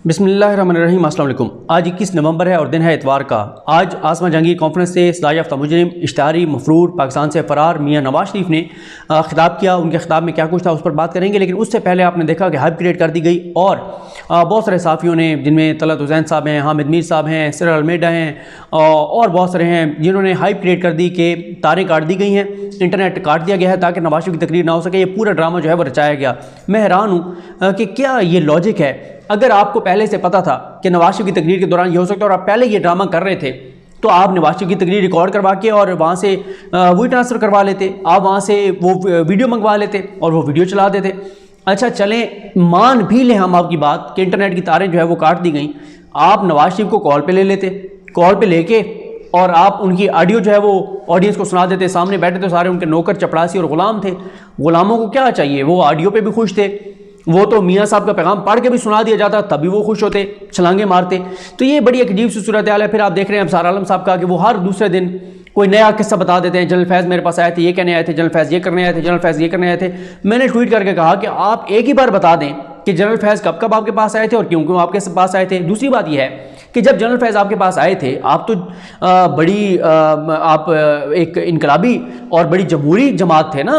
بسم اللہ الرحمن الرحیم۔ السلام علیکم۔ آج 21 نومبر ہے اور دن ہے اتوار کا۔ آج آسما جہانگیر کانفرنس سے سزا یافتہ مجرم اشتہاری مفرور پاکستان سے فرار میاں نواز شریف نے خطاب کیا۔ ان کے خطاب میں کیا کچھ تھا اس پر بات کریں گے، لیکن اس سے پہلے آپ نے دیکھا کہ ہائپ کریٹ کر دی گئی اور بہت سارے صحافیوں نے، جن میں طلعت حسین صاحب ہیں، حامد میر صاحب ہیں، سرر المیڈا ہیں اور بہت سارے ہیں، جنہوں نے ہائپ کریٹ کر دی کہ تاریں کاٹ دی گئی ہیں، انٹرنیٹ کاٹ دیا گیا ہے تاکہ نواز شریف کی تقریر نہ ہو سکے۔ یہ پورا ڈرامہ جو ہے وہ رچایا گیا۔ میں حیران ہوں کہ کیا یہ لاجک ہے؟ اگر آپ کو پہلے سے پتا تھا کہ نواز شریف کی تقریر کے دوران یہ ہو سکتا ہے اور آپ پہلے یہ ڈرامہ کر رہے تھے، تو آپ نواز شریف کی تقریر ریکارڈ کروا کے اور وہاں سے وہی ٹرانسفر کروا لیتے، آپ وہاں سے وہ ویڈیو منگوا لیتے اور وہ ویڈیو چلا دیتے۔ اچھا چلیں مان بھی لیں ہم آپ کی بات کہ انٹرنیٹ کی تاریں جو ہے وہ کاٹ دی گئیں، آپ نواز شریف کو کال پہ لے لیتے، کال پہ لے کے اور آپ ان کی آڈیو جو ہے وہ آڈینس کو سنا دیتے۔ سامنے بیٹھے تو سارے ان کے نوکر چپڑاسی اور غلام تھے، غلاموں کو کیا چاہیے؟ وہ آڈیو پہ بھی خوش تھے، وہ تو میاں صاحب کا پیغام پڑھ کے بھی سنا دیا جاتا تبھی وہ خوش ہوتے، چھلانگے مارتے۔ تو یہ بڑی ایک عجیب سی صورتحال ہے۔ پھر آپ دیکھ رہے ہیں ابصار عالم صاحب کا کہ وہ ہر دوسرے دن کوئی نیا قصہ بتا دیتے ہیں۔ جنرل فیض میرے پاس آئے تھے، یہ کہنے آئے تھے، جنرل فیض یہ کرنے آئے تھے، جنرل فیض یہ کرنے آئے تھے۔ میں نے ٹویٹ کر کے کہا کہ آپ ایک ہی بار بتا دیں کہ جنرل فیض کب کب آپ کے پاس آئے تھے اور کیوں کیوں آپ کے پاس آئے تھے۔ دوسری بات یہ ہے کہ جب جنرل فیض آپ کے پاس آئے تھے، آپ تو بڑی آپ ایک انقلابی اور بڑی جمہوری جماعت تھے نا،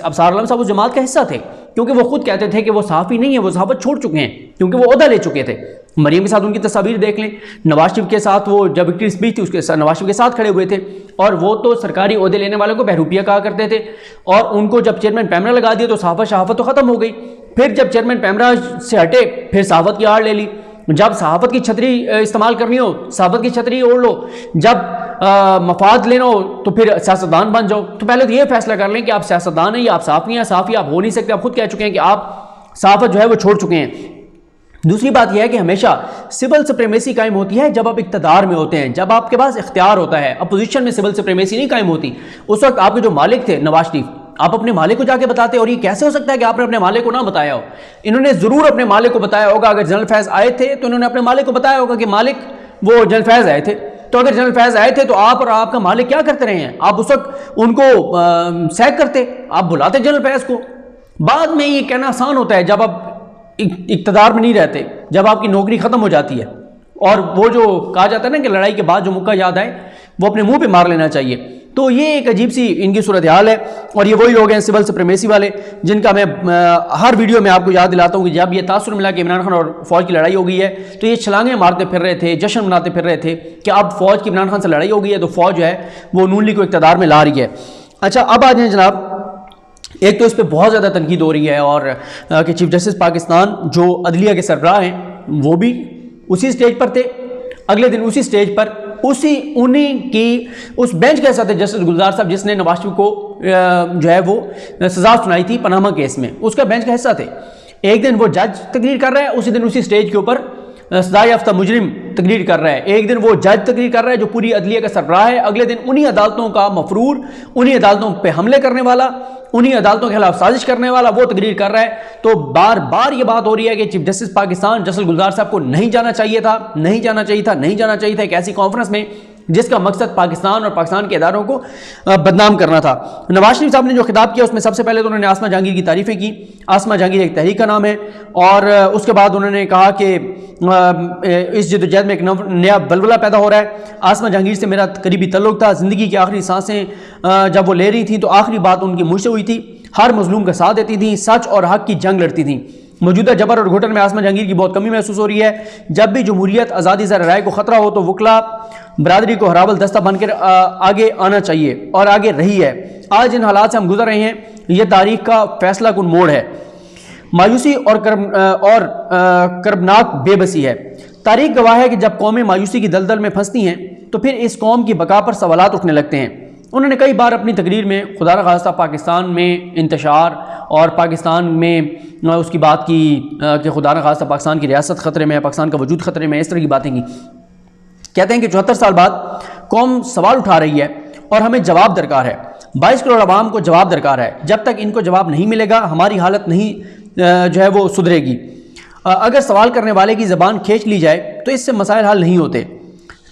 ابصار عالم صاحب اس جماعت کا حصہ تھے، کیونکہ وہ خود کہتے تھے کہ وہ صحافی نہیں ہیں، وہ صحافت چھوڑ چکے ہیں کیونکہ وہ عہدہ لے چکے تھے۔ مریم کے ساتھ ان کی تصاویر دیکھ لیں، نواز شریف کے ساتھ وہ جب وکٹری اسپیچ تھی اس کے ساتھ نواز شریف کے ساتھ کھڑے ہوئے تھے، اور وہ تو سرکاری عہدے لینے والوں کو بہروپیہ کہا کرتے تھے، اور ان کو جب چیئرمین پیمرا لگا دیا تو شہافت تو ختم ہو گئی۔ پھر جب چیئرمین پیمرا سے ہٹے پھر صحافت کی آڑ لے لی۔ جب صحافت کی چھتری استعمال کرنی ہو صحافت کی چھتری اوڑھ لو، جب مفاد لینا ہو تو پھر سیاستدان بن جاؤ۔ تو پہلے تو یہ فیصلہ کر لیں کہ آپ سیاستدان ہیں یا آپ صحافی ہیں۔ صحافی آپ ہو نہیں سکتے، آپ خود کہہ چکے ہیں کہ آپ صحافت جو ہے وہ چھوڑ چکے ہیں۔ دوسری بات یہ ہے کہ ہمیشہ سول سپریمیسی قائم ہوتی ہے جب آپ اقتدار میں ہوتے ہیں، جب آپ کے پاس اختیار ہوتا ہے۔ اپوزیشن میں سول سپریمیسی نہیں قائم ہوتی۔ اس وقت آپ کے جو مالک تھے نواز شریف، آپ اپنے مالک کو جا کے بتاتے، اور یہ کیسے ہو سکتا ہے کہ آپ نے اپنے مالک کو نہ بتایا ہو؟ انہوں نے ضرور اپنے مالک کو بتایا ہوگا۔ اگر جنرل فیض آئے تھے تو انہوں نے اپنے مالک کو بتایا ہوگا کہ مالک وہ جنرل فیض آئے تھے۔ تو اگر جنرل فیض آئے تھے تو آپ اور آپ کا مالک کیا کرتے رہے ہیں؟ آپ اس وقت ان کو سیک کرتے، آپ بلاتے جنرل فیض کو۔ بعد میں یہ کہنا آسان ہوتا ہے جب آپ اقتدار میں نہیں رہتے، جب آپ کی نوکری ختم ہو جاتی ہے، اور وہ جو کہا جاتا ہے نا کہ لڑائی کے بعد جو مکہ یاد آئے وہ اپنے منہ پہ مار لینا چاہیے۔ تو یہ ایک عجیب سی ان کی صورتحال ہے، اور یہ وہی لوگ ہیں سول سپریمیسی والے جن کا میں ہر ویڈیو میں آپ کو یاد دلاتا ہوں کہ جب یہ تاثر ملا کہ عمران خان اور فوج کی لڑائی ہو گئی ہے تو یہ چھلانگیں مارتے پھر رہے تھے، جشن مناتے پھر رہے تھے کہ اب فوج کی عمران خان سے لڑائی ہو گئی ہے تو فوج جو ہے وہ نون لیگ کو اقتدار میں لا رہی ہے۔ اچھا اب آ جائیں جناب، ایک تو اس پہ بہت زیادہ تنقید ہو رہی ہے اور کہ چیف جسٹس پاکستان جو عدلیہ کے سربراہ ہیں وہ بھی اسی سٹیج پر تھے، اگلے دن اسی سٹیج پر انہیں کی اس بینچ کے ساتھ جسٹس گلزار صاحب جس نے نواز شریف کو جو ہے وہ سزا سنائی تھی پاناما کیس میں، اس کا بینچ کا حصہ تھے۔ ایک دن وہ جج تقریر کر رہا ہے، اسی دن اسی سٹیج کے اوپر سزا یافتہ مجرم تقریر کر رہا ہے۔ ایک دن وہ جج تقریر کر رہا ہے جو پوری عدلیہ کا سربراہ ہے، اگلے دن انہی عدالتوں کا مفرور، انہی عدالتوں پہ حملے کرنے والا، انہی عدالتوں کے خلاف سازش کرنے والا وہ تقریر کر رہا ہے۔ تو بار بار یہ بات ہو رہی ہے کہ چیف جسٹس پاکستان جسٹس گلزار صاحب کو نہیں جانا چاہیے تھا، نہیں جانا چاہیے تھا، نہیں جانا چاہیے تھا ایک ایسی کانفرنس میں جس کا مقصد پاکستان اور پاکستان کے اداروں کو بدنام کرنا تھا۔ نواز شریف صاحب نے جو خطاب کیا اس میں سب سے پہلے تو انہوں نے آسما جہانگیر کی تعریفیں کی۔ آسما جہانگیر ایک تحریک کا نام ہے، اور اس کے بعد انہوں نے کہا کہ اس جدوجہد میں ایک نیا بلبلہ پیدا ہو رہا ہے۔ آسما جہانگیر سے میرا قریبی تعلق تھا، زندگی کی آخری سانسیں جب وہ لے رہی تھیں تو آخری بات ان کی مجھ سے ہوئی تھی، ہر مظلوم کا ساتھ دیتی تھیں، سچ اور حق کی جنگ لڑتی تھیں۔ موجودہ جبر اور گھٹن میں آسما جہانگیر کی بہت کمی محسوس ہو رہی ہے۔ جب بھی جمہوریت، آزادی، ذرا رائے کو خطرہ ہو تو وکلا برادری کو ہراول دستہ بن کر آگے آنا چاہیے، اور آگے رہی ہے۔ آج ان حالات سے ہم گزر رہے ہیں، یہ تاریخ کا فیصلہ کن موڑ ہے، مایوسی اور کربناک بے بسی ہے۔ تاریخ گواہ ہے کہ جب قومیں مایوسی کی دلدل میں پھنستی ہیں تو پھر اس قوم کی بقا پر سوالات اٹھنے لگتے ہیں۔ انہوں نے کئی بار اپنی تقریر میں خدا نخواستہ پاکستان میں انتشار اور پاکستان میں اس کی بات کی کہ خدا نخواستہ پاکستان کی ریاست خطرے میں ہے، پاکستان کا وجود خطرے میں ہے، اس طرح کی باتیں کی۔ کہتے ہیں کہ 74 سال بعد قوم سوال اٹھا رہی ہے اور ہمیں جواب درکار ہے، 22 کروڑ عوام کو جواب درکار ہے۔ جب تک ان کو جواب نہیں ملے گا ہماری حالت نہیں جو ہے وہ سدھرے گی۔ اگر سوال کرنے والے کی زبان کھینچ لی جائے تو اس سے مسائل حل نہیں ہوتے۔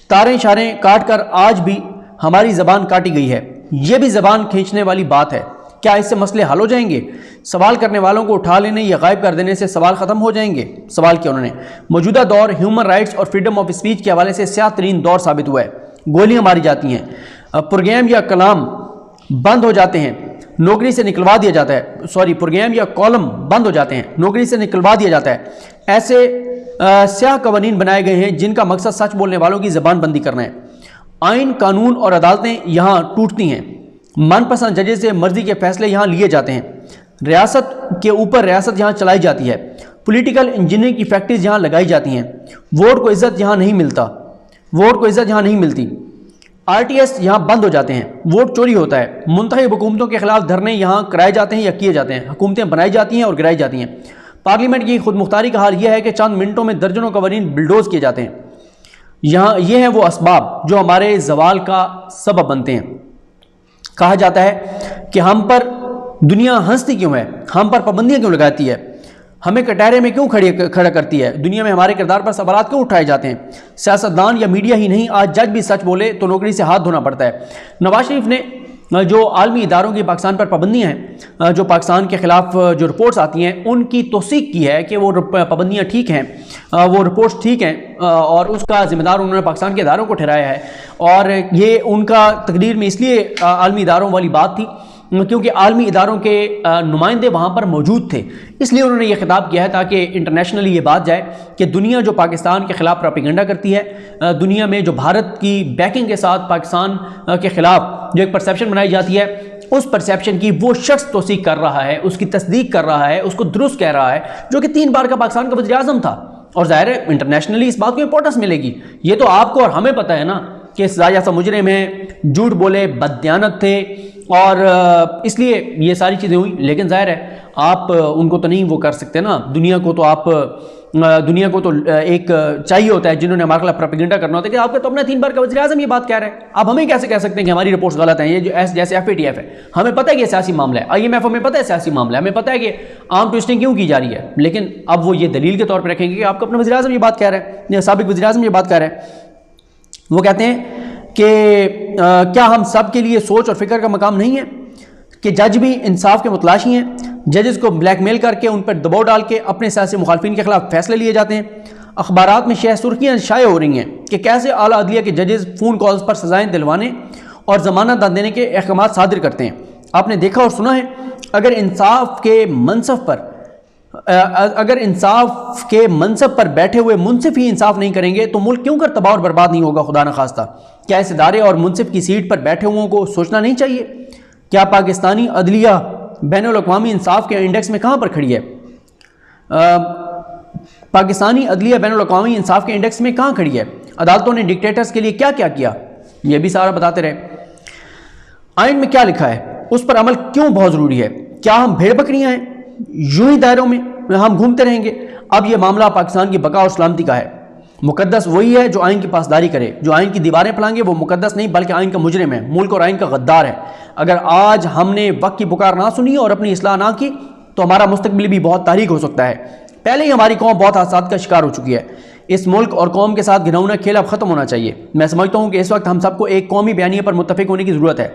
تاریں اشاریں کاٹ کر آج بھی ہماری زبان کاٹی گئی ہے، یہ بھی زبان کھینچنے والی بات ہے۔ کیا اس سے مسئلے حل ہو جائیں گے؟ سوال کرنے والوں کو اٹھا لینے یا غائب کر دینے سے سوال ختم ہو جائیں گے؟ سوال کیا انہوں نے۔ موجودہ دور ہیومن رائٹس اور فریڈم آف اسپیچ کے حوالے سے سیاہ ترین دور ثابت ہوا ہے۔ گولیاں ماری جاتی ہیں، پروگرام یا کلام بند ہو جاتے ہیں، نوکری سے نکلوا دیا جاتا ہے، پروگرام یا کالم بند ہو جاتے ہیں، نوکری سے نکلوا دیا جاتا ہے۔ ایسے سیاہ قوانین بنائے گئے ہیں جن کا مقصد سچ بولنے والوں کی زبان بندی کرنا ہے۔ آئین، قانون اور عدالتیں یہاں ٹوٹتی ہیں، من پسند ججز سے مرضی کے فیصلے یہاں لیے جاتے ہیں، ریاست کے اوپر ریاست یہاں چلائی جاتی ہے، پولیٹیکل انجینئرنگ کی فیکٹریز یہاں لگائی جاتی ہیں، ووٹ کو عزت یہاں نہیں ملتی، آر ٹی ایس یہاں بند ہو جاتے ہیں، ووٹ چوری ہوتا ہے، منتخب حکومتوں کے خلاف دھرنے یہاں کرائے جاتے ہیں یا کیے جاتے ہیں، حکومتیں بنائی جاتی ہیں اور گرائی جاتی ہیں۔ پارلیمنٹ کی خود مختاری کا حال یہ ہے کہ چند منٹوں میں درجنوں قوانین بلڈوز کیے جاتے ہیں۔ یہ ہیں وہ اسباب جو ہمارے زوال کا سبب بنتے ہیں۔ کہا جاتا ہے کہ ہم پر دنیا ہنستی کیوں ہے، ہم پر پابندیاں کیوں لگاتی ہے، ہمیں کٹہرے میں کیوں کھڑا کرتی ہے، دنیا میں ہمارے کردار پر سوالات کیوں اٹھائے جاتے ہیں۔ سیاستدان یا میڈیا ہی نہیں، آج جج بھی سچ بولے تو نوکری سے ہاتھ دھونا پڑتا ہے۔ نواز شریف نے جو عالمی اداروں کی پاکستان پر پابندیاں ہیں، جو پاکستان کے خلاف جو رپورٹس آتی ہیں، ان کی توثیق کی ہے کہ وہ پابندیاں ٹھیک ہیں، وہ رپورٹس ٹھیک ہیں، اور اس کا ذمہ دار انہوں نے پاکستان کے اداروں کو ٹھہرایا ہے۔ اور یہ ان کا تقریر میں اس لیے عالمی اداروں والی بات تھی کیونکہ عالمی اداروں کے نمائندے وہاں پر موجود تھے، اس لیے انہوں نے یہ خطاب کیا ہے تاکہ انٹرنیشنلی یہ بات جائے کہ دنیا جو پاکستان کے خلاف پروپیگنڈا کرتی ہے، دنیا میں جو بھارت کی بیکنگ کے ساتھ پاکستان کے خلاف جو ایک پرسیپشن بنائی جاتی ہے، اس پرسیپشن کی وہ شخص توثیق کر رہا ہے، اس کی تصدیق کر رہا ہے، اس کو درست کہہ رہا ہے، جو کہ 3 بار کا پاکستان کا وزیر اعظم تھا۔ اور ظاہر ہے انٹرنیشنلی اس بات کو امپورٹنس ملے گی۔ یہ تو آپ کو اور ہمیں پتہ ہے نا کہ سزا سے مجرم ہیں، جھوٹ بولے، بددیانت تھے، اور اس لیے یہ ساری چیزیں ہوئی۔ لیکن ظاہر ہے آپ ان کو تو نہیں وہ کر سکتے نا، دنیا کو تو ایک چاہیے ہوتا ہے جنہوں نے ہمارے خلاف پروپیگنڈا کرنا ہوتا ہے کہ آپ کا تو اپنا 3 بار کا وزیر اعظم یہ بات کہہ رہا ہے، اب ہمیں کیسے کہہ سکتے ہیں کہ ہماری رپورٹس غلط ہیں؟ یہ جو جیسے FATF ہے، ہمیں پتہ ہے کہ یہ سیاسی معاملہ ہے، IMF ہمیں پتہ ہے سیاسی معاملہ ہے، ہمیں پتہ ہے کہ عام ٹویسٹنگ کیوں کی جا رہی ہے، لیکن اب وہ یہ دلیل کے طور پہ رکھیں گے کہ آپ کا اپنا وزیر اعظم یہ بات کہہ رہا ہے یا سابق وزیر اعظم یہ بات کہہ رہا ہے۔ وہ کہتے ہیں کہ کیا ہم سب کے لیے سوچ اور فکر کا مقام نہیں ہے کہ جج بھی انصاف کے متلاشی ہیں؟ ججز کو بلیک میل کر کے ان پر دباؤ ڈال کے اپنے سیاسی مخالفین کے خلاف فیصلے لیے جاتے ہیں۔ اخبارات میں سرخیاں شائع ہو رہی ہیں کہ کیسے اعلیٰ عدلیہ کے ججز فون کالز پر سزائیں دلوانے اور ضمانت نہ دینے کے احکامات صادر کرتے ہیں۔ آپ نے دیکھا اور سنا ہے، اگر انصاف کے منصب پر بیٹھے ہوئے منصف ہی انصاف نہیں کریں گے تو ملک کیوں کر تباہ اور برباد نہیں ہوگا؟ خدا نخواستہ کیا اس ادارے اور منصف کی سیٹ پر بیٹھے ہوئوں کو سوچنا نہیں چاہیے؟ کیا پاکستانی عدلیہ بین الاقوامی انصاف کے انڈیکس میں کہاں پر کھڑی ہے؟ پاکستانی عدلیہ بین الاقوامی انصاف کے انڈیکس میں کہاں کھڑی ہے؟ عدالتوں نے ڈکٹیٹرز کے لیے کیا کیا کیا؟ یہ بھی سارا بتاتے رہے۔ آئین میں کیا لکھا ہے، اس پر عمل کیوں بہت ضروری ہے؟ کیا ہم بھیڑ بکریاں ہیں؟ یوں ہی دائروں میں ہم گھومتے رہیں گے؟ اب یہ معاملہ پاکستان کی بقا اور سلامتی کا ہے۔ مقدس وہی ہے جو آئین کی پاسداری کرے، جو آئین کی دیواریں پلانگے وہ مقدس نہیں بلکہ آئین کا مجرم ہے، ملک اور آئین کا غدار ہے۔ اگر آج ہم نے وقت کی پکار نہ سنی اور اپنی اصلاح نہ کی تو ہمارا مستقبل بھی بہت تاریک ہو سکتا ہے۔ پہلے ہی ہماری قوم بہت حادثات کا شکار ہو چکی ہے۔ اس ملک اور قوم کے ساتھ گھناؤنا کھیل اب ختم ہونا چاہیے۔ میں سمجھتا ہوں کہ اس وقت ہم سب کو ایک قومی بیانیے پر متفق ہونے کی ضرورت ہے۔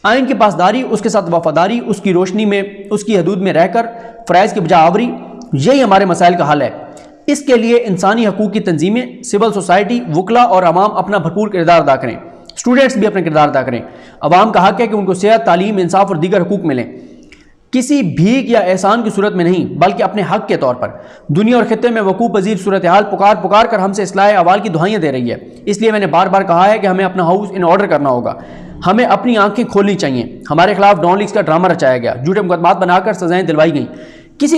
آئین کی پاسداری، اس کے ساتھ وفاداری، اس کی روشنی میں، اس کی حدود میں رہ کر فرائض کی بجا آوری، یہی ہمارے مسائل کا حل ہے۔ اس کے لیے انسانی حقوق کی تنظیمیں، سول سوسائٹی، وکلا اور عوام اپنا بھرپور کردار ادا کریں۔ اسٹوڈنٹس بھی اپنا کردار ادا کریں۔ عوام کا حق ہے کہ ان کو صحت، تعلیم، انصاف اور دیگر حقوق ملیں، کسی بھیک یا احسان کی صورت میں نہیں بلکہ اپنے حق کے طور پر۔ دنیا اور خطے میں وقوع پذیر صورتحال پکار کر ہم سے اصلاح احوال کی دہائیاں دے رہی ہے۔ اس لیے میں نے بار بار کہا ہے کہ ہمیں اپنا ہاؤس ان آرڈر کرنا ہوگا، ہمیں اپنی آنکھیں کھولنی چاہیے۔ ہمارے خلاف ڈان لیگز کا ڈرامہ رچایا گیا، جھوٹے مقدمات بنا کر سزائیں دلوائی گئیں، کس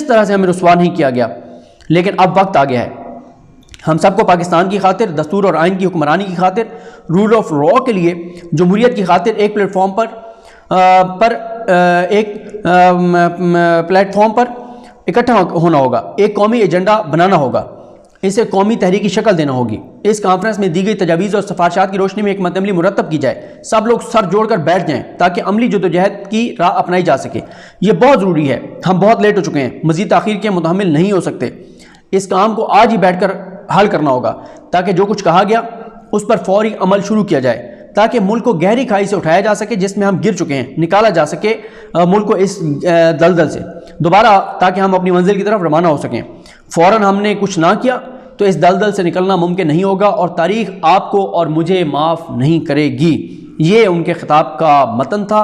طرح سے ہمیں رسوا نہیں کیا گیا۔ لیکن اب وقت آ گیا ہے، ہم سب کو پاکستان کی خاطر، دستور اور آئین کی حکمرانی کی خاطر، رول آف لا کے لیے، جمہوریت کی خاطر ایک پلیٹ فارم پر اکٹھا ہونا ہوگا، ایک قومی ایجنڈا بنانا ہوگا، اسے قومی تحریک کی شکل دینا ہوگی۔ اس کانفرنس میں دی گئی تجاویز اور سفارشات کی روشنی میں ایک مد عملی مرتب کی جائے، سب لوگ سر جوڑ کر بیٹھ جائیں تاکہ عملی جدوجہد کی راہ اپنائی جا سکے۔ یہ بہت ضروری ہے، ہم بہت لیٹ ہو چکے ہیں، مزید تاخیر کے متحمل نہیں ہو سکتے۔ اس کام کو آج ہی بیٹھ کر حل کرنا ہوگا تاکہ جو کچھ کہا گیا اس پر فوری عمل شروع کیا جائے۔ تاکہ ملک کو گہری کھائی سے اٹھایا جا سکے جس میں ہم گر چکے ہیں، نکالا جا سکے ملک کو اس دلدل سے دوبارہ، تاکہ ہم اپنی منزل کی طرف روانہ ہو سکیں۔ فوراً ہم نے کچھ نہ کیا تو اس دلدل سے نکلنا ممکن نہیں ہوگا اور تاریخ آپ کو اور مجھے معاف نہیں کرے گی۔ یہ ان کے خطاب کا متن تھا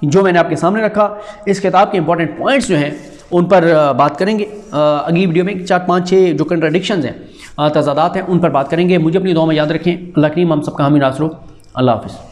جو میں نے آپ کے سامنے رکھا۔ اس خطاب کے امپورٹنٹ پوائنٹس جو ہیں ان پر بات کریں گے اگلی ویڈیو میں، 4-5-6 جو کنٹراڈکشنز ہیں، تضادات ہیں، ان پر بات کریں گے۔ مجھے اپنی دعا میں یاد رکھیں۔ اللہ کریم ہم سب کا حامی ناصر ہو۔ اللہ حافظ۔